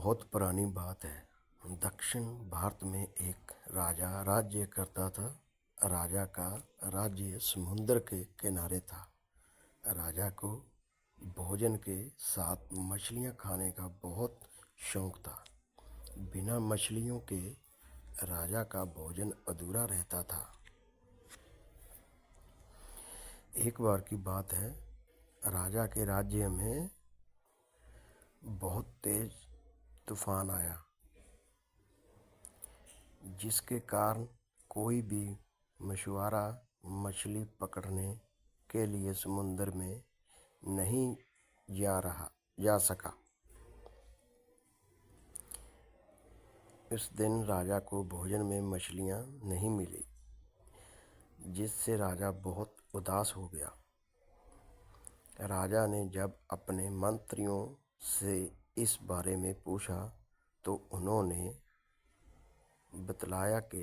बहुत पुरानी बात है। दक्षिण भारत में एक राजा राज्य करता था। राजा का राज्य समुद्र के किनारे था। राजा को भोजन के साथ मछलियां खाने का बहुत शौक था। बिना मछलियों के राजा का भोजन अधूरा रहता था। एक बार की बात है, राजा के राज्य में बहुत तेज तूफान आया, जिसके कारण कोई भी मछुआरा मछली पकड़ने के लिए समुद्र में नहीं जा सका। इस दिन राजा को भोजन में मछलियां नहीं मिली, जिससे राजा बहुत उदास हो गया। राजा ने जब अपने मंत्रियों से इस बारे में पूछा तो उन्होंने बतलाया कि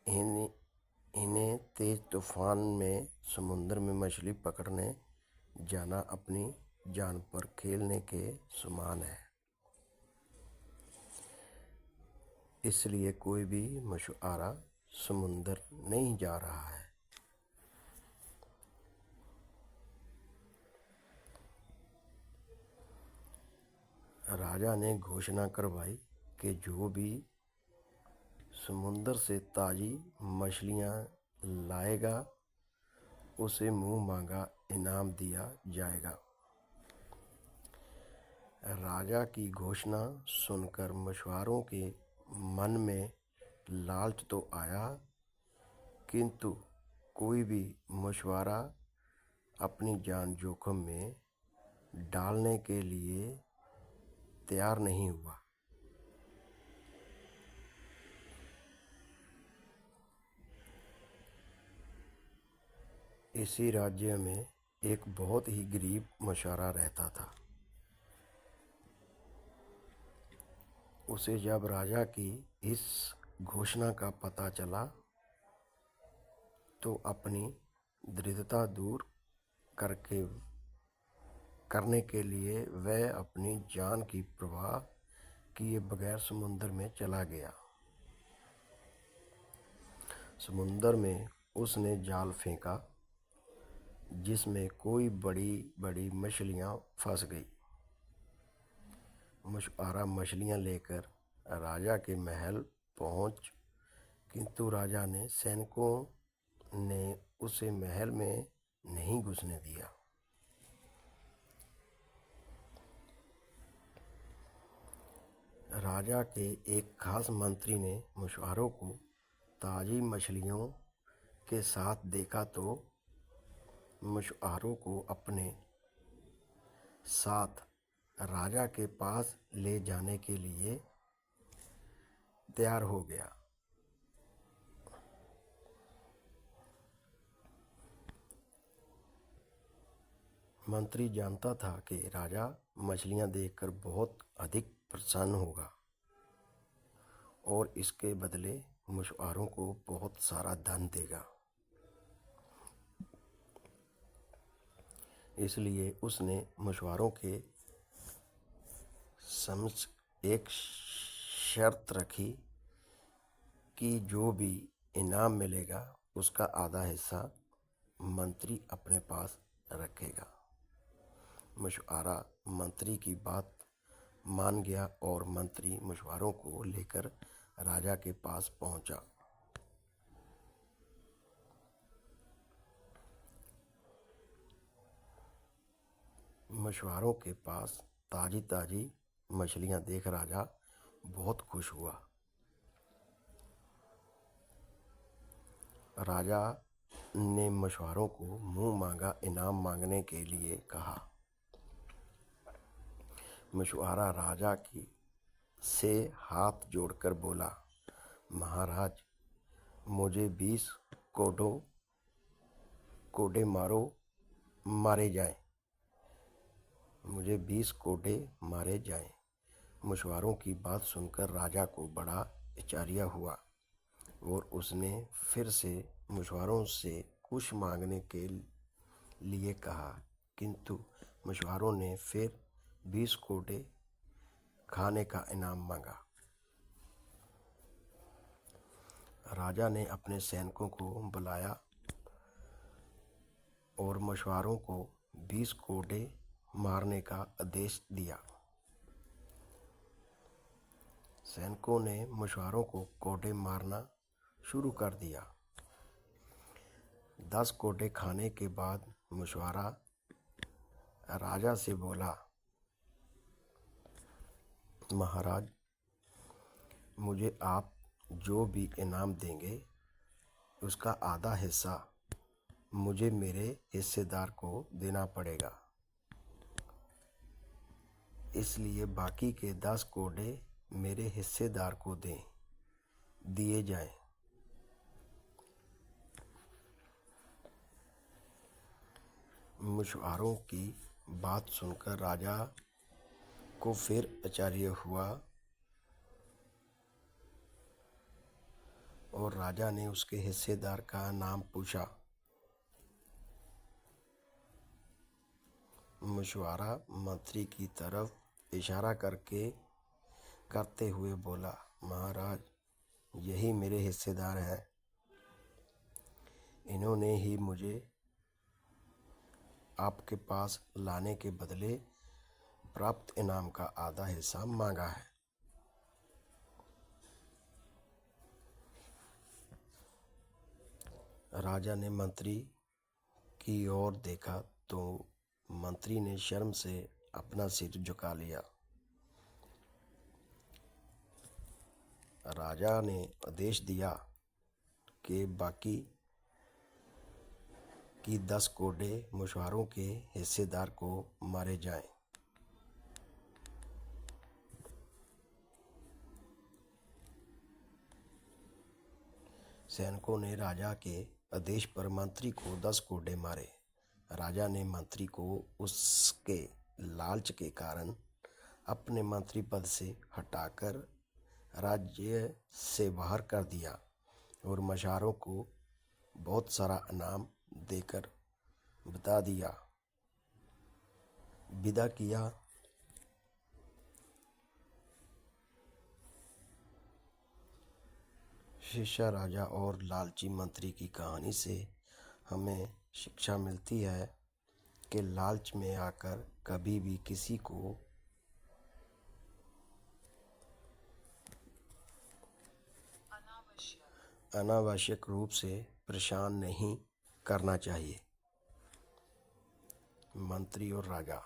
इन्हें तेज तूफान में समुद्र में मछली पकड़ने जाना अपनी जान पर खेलने के समान है, इसलिए कोई भी मछुआरा समुद्र नहीं जा रहा है। राजा ने घोषणा करवाई कि जो भी समुद्र से ताज़ी मछलियां लाएगा उसे मुंह मांगा इनाम दिया जाएगा। राजा की घोषणा सुनकर मछुआरों के मन में लालच तो आया, किंतु कोई भी मछुआरा अपनी जान जोखिम में डालने के लिए तैयार नहीं हुआ। इसी राज्य में एक बहुत ही गरीब मछुआरा रहता था। उसे जब राजा की इस घोषणा का पता चला तो अपनी दृढ़ता दूर करने के लिए वह अपनी जान की परवाह किए बगैर समुद्र में चला गया। समुद्र में उसने जाल फेंका, जिसमें कोई बड़ी बड़ी मछलियां फंस गई। मछुआरा मछलियां लेकर राजा के महल पहुंच, किंतु राजा ने सैनिकों ने उसे महल में नहीं घुसने दिया। राजा के एक खास मंत्री ने मछुआरों को ताज़ी मछलियों के साथ देखा तो मछुआरों को अपने साथ राजा के पास ले जाने के लिए तैयार हो गया। मंत्री जानता था कि राजा मछलियां देखकर बहुत अधिक प्रसन्न होगा और इसके बदले मछुआरों को बहुत सारा धन देगा। इसलिए उसने मछुआरों के समक्ष एक शर्त रखी कि जो भी इनाम मिलेगा उसका आधा हिस्सा मंत्री अपने पास रखेगा। मछुआरा मंत्री की बात मान गया और मंत्री मछुआरों को लेकर राजा के पास पहुंचा। मछुआरों के पास ताज़ी ताज़ी मछलियां देख राजा बहुत खुश हुआ। राजा ने मछुआरों को मुंह मांगा इनाम मांगने के लिए कहा। मछुआरा राजा से हाथ जोड़कर बोला, महाराज, मुझे 20 कोड़े मारे जाएं। मुझे 20 कोड़े मारे जाएं। मछुआरों की बात सुनकर राजा को बड़ा आश्चर्य हुआ और उसने फिर से मछुआरों से कुछ मांगने के लिए कहा, किंतु मछुआरों ने फिर 20 कोड़े खाने का इनाम मांगा। राजा ने अपने सैनिकों को बुलाया और मछुआरों को 20 कोड़े मारने का आदेश दिया। सैनिकों ने मछुआरों को कोड़े मारना शुरू कर दिया। 10 कोड़े खाने के बाद मछुआरा राजा से बोला, महाराज, मुझे आप जो भी इनाम देंगे उसका आधा हिस्सा मुझे मेरे हिस्सेदार को देना पड़ेगा, इसलिए बाकी के 10 कोड़े मेरे हिस्सेदार को दिए जाएं। मछुआरों की बात सुनकर राजा को फिर आश्चर्य हुआ और राजा ने उसके हिस्सेदार का नाम पूछा। मछुआरा मंत्री की तरफ इशारा करते हुए बोला, महाराज, यही मेरे हिस्सेदार हैं। इन्होंने ही मुझे आपके पास लाने के बदले प्राप्त इनाम का आधा हिस्सा मांगा है। राजा ने मंत्री की ओर देखा तो मंत्री ने शर्म से अपना सिर झुका लिया। राजा ने आदेश दिया कि बाकी की 10 कोड़े मछुआरों के हिस्सेदार को मारे जाएं। सैनिकों ने राजा के आदेश पर मंत्री को 10 कोड़े मारे। राजा ने मंत्री को उसके लालच के कारण अपने मंत्री पद से हटाकर राज्य से बाहर कर दिया और मछुआरों को बहुत सारा इनाम देकर विदा किया। शीशा राजा और लालची मंत्री की कहानी से हमें शिक्षा मिलती है कि लालच में आकर कभी भी किसी को अनावश्यक रूप से परेशान नहीं करना चाहिए। मंत्री और राजा।